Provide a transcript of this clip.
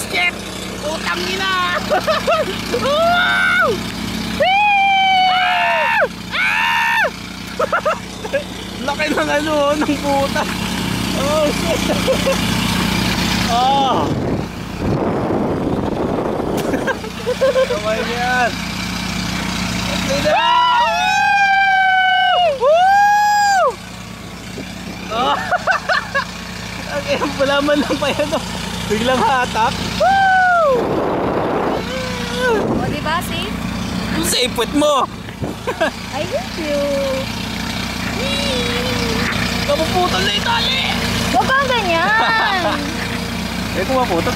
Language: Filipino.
basket! Putang ina! Wow! Laki ng ano, ng puta. Oh shit. Oh. Kamay yan. Okay na. Woo! Oh. Okay, palaman lang pa yan. Biglang hatak. Woo! O, diba, safe? Sa ipot mo. I love you. Kapuputol na itali. Huwag kang ganyan. Eh kung maputol,